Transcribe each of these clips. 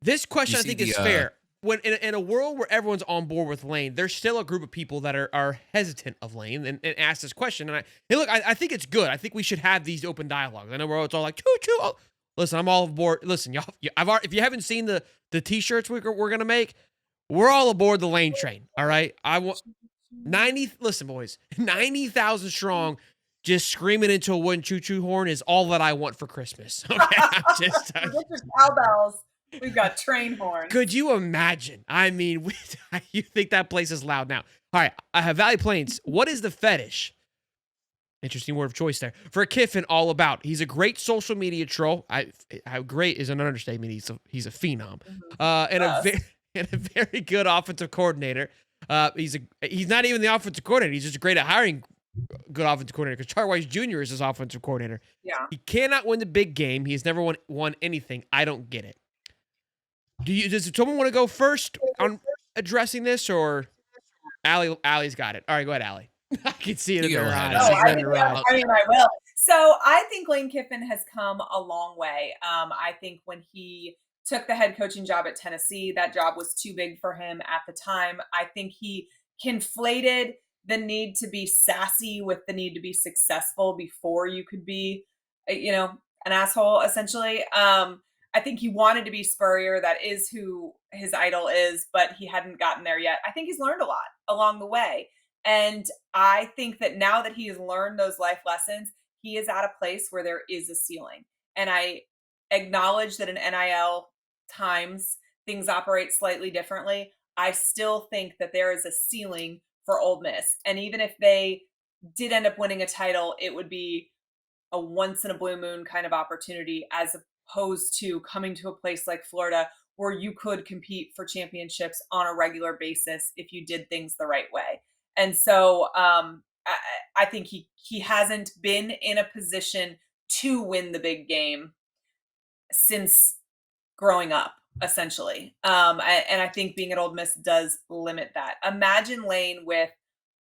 This You question I see think is the fair. When in a world where everyone's on board with Lane, there's still a group of people that are hesitant of Lane and ask this question. And I think it's good. I think we should have these open dialogues. I know we're all like choo choo. Oh. Listen, I'm all aboard. Listen, y'all. If you haven't seen the t-shirts we're gonna make, we're all aboard the Lane train. All right. I want 90. Listen, boys, 90,000 strong. Just screaming into a wooden choo choo horn is all that I want for Christmas. Okay, I'm just. Forget your cowbells. We've got train horns. Could you imagine? I mean, you think that place is loud now. All right, I have Valley Plains. What is the fetish? Interesting word of choice there. For Kiffin, all about. He's a great social media troll. How great is an understatement. He's a phenom. And and a very good offensive coordinator. He's not even the offensive coordinator. He's just great at hiring good offensive coordinator because Charlie Weiss Jr. is his offensive coordinator. Yeah. He cannot win the big game. He has never won anything. I don't get it. Does someone want to go first on addressing this, or Allie's got it? All right, go ahead, Allie. I can see it in her eyes. I will. So I think Lane Kiffin has come a long way. I think when he took the head coaching job at Tennessee, that job was too big for him at the time. I think he conflated the need to be sassy with the need to be successful before you could be, an asshole, essentially. I think he wanted to be Spurrier. That is who his idol is, but he hadn't gotten there yet. I think he's learned a lot along the way. And I think that now that he has learned those life lessons, he is at a place where there is a ceiling. And I acknowledge that in NIL times, things operate slightly differently. I still think that there is a ceiling for Ole Miss. And even if they did end up winning a title, it would be a once in a blue moon kind of opportunity as opposed to coming to a place like Florida where you could compete for championships on a regular basis if you did things the right way. And so I think he hasn't been in a position to win the big game since growing up, essentially. And I think being at Ole Miss does limit that. Imagine Lane with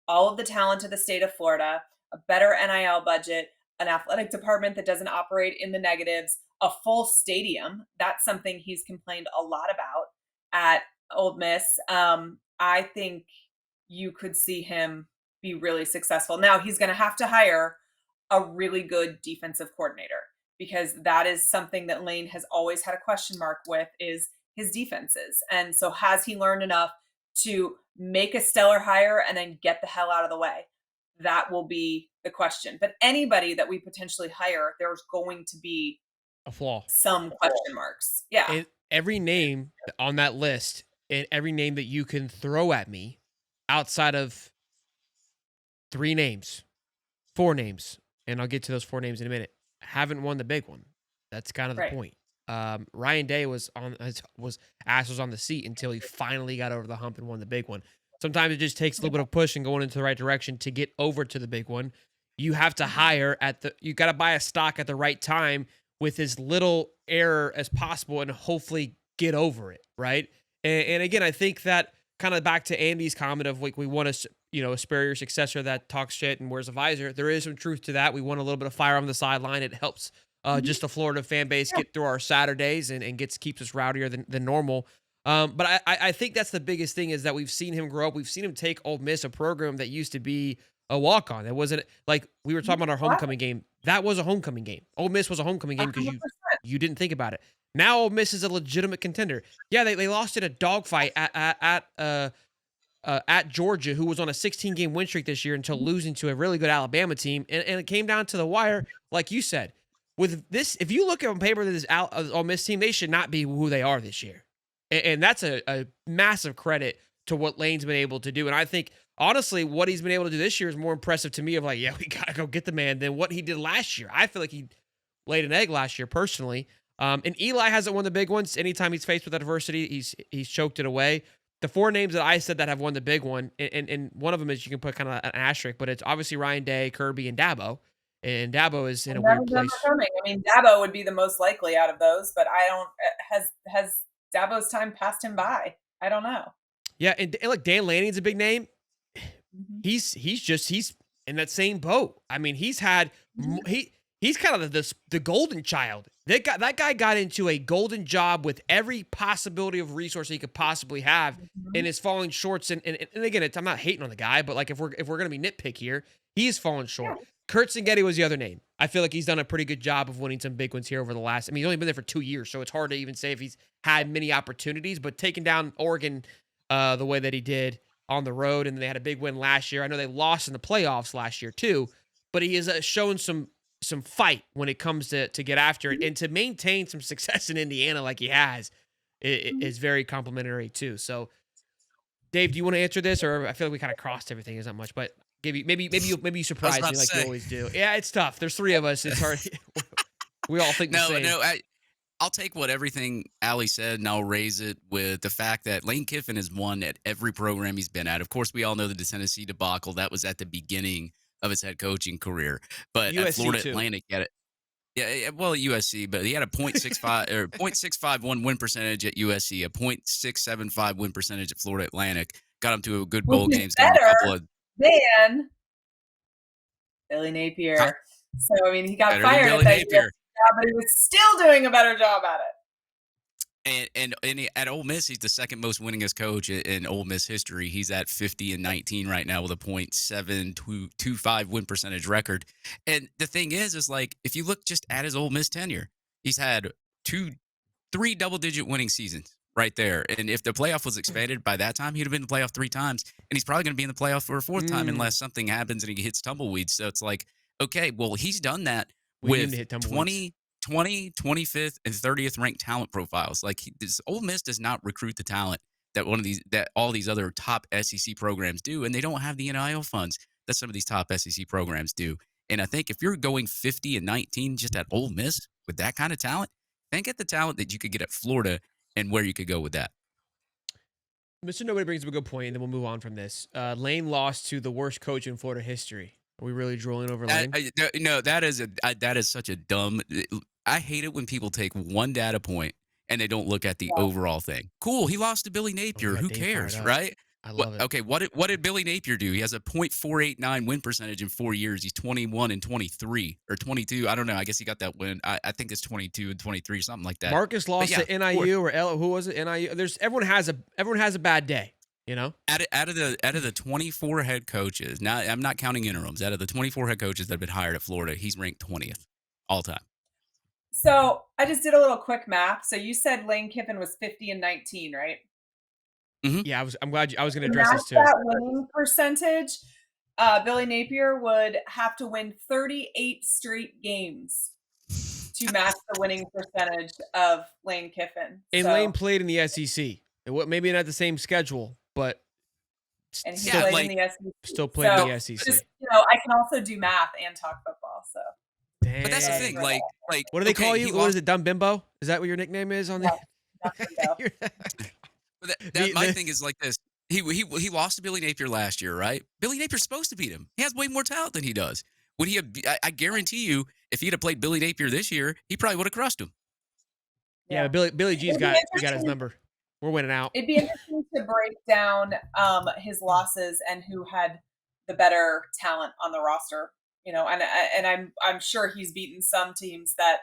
all of the talent of the state of Florida, a better NIL budget, an athletic department that doesn't operate in the negatives, a full stadium. That's something he's complained a lot about at Ole Miss. I think you could see him be really successful. Now he's going to have to hire a really good defensive coordinator because that is something that Lane has always had a question mark with is his defenses. And so has he learned enough to make a stellar hire and then get the hell out of the way? That will be the question. But anybody that we potentially hire, there's going to be a flaw, some question marks. Yeah. And every name on that list and every name that you can throw at me outside of 4 names, and I'll get to those 4 names in a minute, haven't won the big one. That's kind of the point. Ryan Day was on the seat until he finally got over the hump and won the big one. Sometimes it just takes a little bit of push and going into the right direction to get over to the big one. You have to hire you got to buy a stock at the right time with as little error as possible and hopefully get over it. Right. And again, I think that kind of back to Andy's comment of like, we want a Spurrier successor that talks shit and wears a visor. There is some truth to that. We want a little bit of fire on the sideline. It helps just the Florida fan base get through our Saturdays and keeps us rowdier than normal. But I think that's the biggest thing is that we've seen him grow up. We've seen him take Ole Miss, a program that used to be a walk-on. It wasn't like we were talking about our homecoming game. That was a homecoming game. Ole Miss was a homecoming game because you didn't think about it. Now Ole Miss is a legitimate contender. Yeah, they lost in a dogfight at Georgia, who was on a 16-game win streak this year until losing to a really good Alabama team. And it came down to the wire, like you said. With this, if you look on paper, this Ole Miss team, they should not be who they are this year. And that's a massive credit to what Lane's been able to do. And I think, honestly, what he's been able to do this year is more impressive to me of like, yeah, we got to go get the man than what he did last year. I feel like he laid an egg last year personally. And Eli hasn't won the big ones. Anytime he's faced with adversity, he's choked it away. The 4 names that I said that have won the big one, and one of them is you can put kind of an asterisk, but it's obviously Ryan Day, Kirby, and Dabo. And Dabo is in a weird place. Dabo would be the most likely out of those, but I don't. Has Dabo's time passed him by? I don't know. Yeah, and look, Dan Lanning's a big name. He's in that same boat. I mean, he's had He's kind of the golden child. That guy got into a golden job with every possibility of resource he could possibly have, and Mhm. is falling shorts. And again, I'm not hating on the guy, but like if we're gonna be nitpick here, he's fallen Yeah. short. Kurt Singetti was the other name. I feel like he's done a pretty good job of winning some big ones here over the last. I mean, he's only been there for 2 years, so it's hard to even say if he's had many opportunities. But taking down Oregon the way that he did on the road, and they had a big win last year. I know they lost in the playoffs last year too, but he has shown some fight when it comes to get after it, Mhm. and to maintain some success in Indiana like he has Mhm. is very complimentary too. So, Dave, do you want to answer this, or I feel like we kind of crossed everything? Is not much, but give you maybe you I was surprise about me to like you say. always do. Yeah, it's tough. There's three of us. It's hard. We all think the No, same. no, I'll take what everything Ali said, and I'll raise it with the fact that Lane Kiffin has won at every program he's been at. Of course, we all know the Tennessee debacle. That was at the beginning of his head coaching career. But at USC Florida too. Atlantic, he had it. Yeah, well, at USC, but he had a .65 or .651 win percentage at USC, a .675 win percentage at Florida Atlantic. Got him to a good Which bowl is games, got him a better couple of than Billy huh? Napier. So, I mean, he got Better than fired at Billy that USC Napier. job, but he was still doing a better job at it. At Ole Miss, he's the second most winningest coach in Ole Miss history. He's at 50-19 right now with a .725 win percentage record. And the thing is like if you look just at his Ole Miss tenure, he's had three double-digit winning seasons right there. And if the playoff was expanded by that time, he'd have been in the playoff 3 times, and he's probably going to be in the playoff for a fourth time Mm, unless something happens and he hits tumbleweeds. So it's like, okay, well, he's done that we need him to with hit tumbleweeds. 25th, and 30th ranked talent profiles. Like this Ole Miss does not recruit the talent that all these other top SEC programs do, and they don't have the NIL funds that some of these top SEC programs do. And I think if you're going 50-19 just at Ole Miss with that kind of talent, think at the talent that you could get at Florida and where you could go with that. Mr. Nobody brings up a good point, and then we'll move on from this. Lane lost to the worst coach in Florida history. Are we really drooling over Lane? No, that is such a dumb. I hate it when people take one data point and they don't look at the Yeah. overall thing. Cool, he lost to Billy Oh, we Napier. got Who Dave fired cares, up. right? I love it. Okay, what did Billy Napier do? He has a .489 win percentage in 4 years. He's 21 and 23 or 22. I don't know. I guess he got that win. I think it's 22 and 23, something like that. Marcus But lost yeah, to NIU or who was it? NIU. Everyone has a bad day, you know? out of the 24 head coaches, now I'm not counting interims. Out of the 24 head coaches that have been hired at Florida, he's ranked 20th all time. So, I just did a little quick math. So, you said Lane Kiffin was 50-19, right? Hmm. Yeah, I'm glad I was going to To address match this too. that winning percentage, Billy Napier would have to win 38 straight games to match the winning percentage of Lane Kiffin. And Lane So, played in the SEC. Maybe not the same schedule, but and he Yeah, still played in like the SEC. still played in So, the SEC. just, I can also do math and talk football. So, but that's the so I thing. Dang. throw that. Like What do they call okay, you? he What is lost. it? Dumb bimbo? Is that what your nickname is on Yeah, the? not bingo. But that the, my the thing is like this. He lost to Billy Napier last year, right? Billy Napier's supposed to beat him. He has way more talent than he does. Would he have? I guarantee you, if he'd have played Billy Napier this year, he probably would have crushed him. yeah, Yeah. Billy G's It'd be got his interesting number. We're winning out. It'd be interesting to break down his losses and who had the better talent on the roster. And I'm sure he's beaten some teams that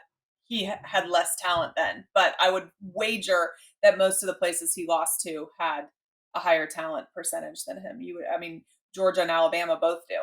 he had less talent than, but I would wager that most of the places he lost to had a higher talent percentage than him. I mean, Georgia and Alabama both do.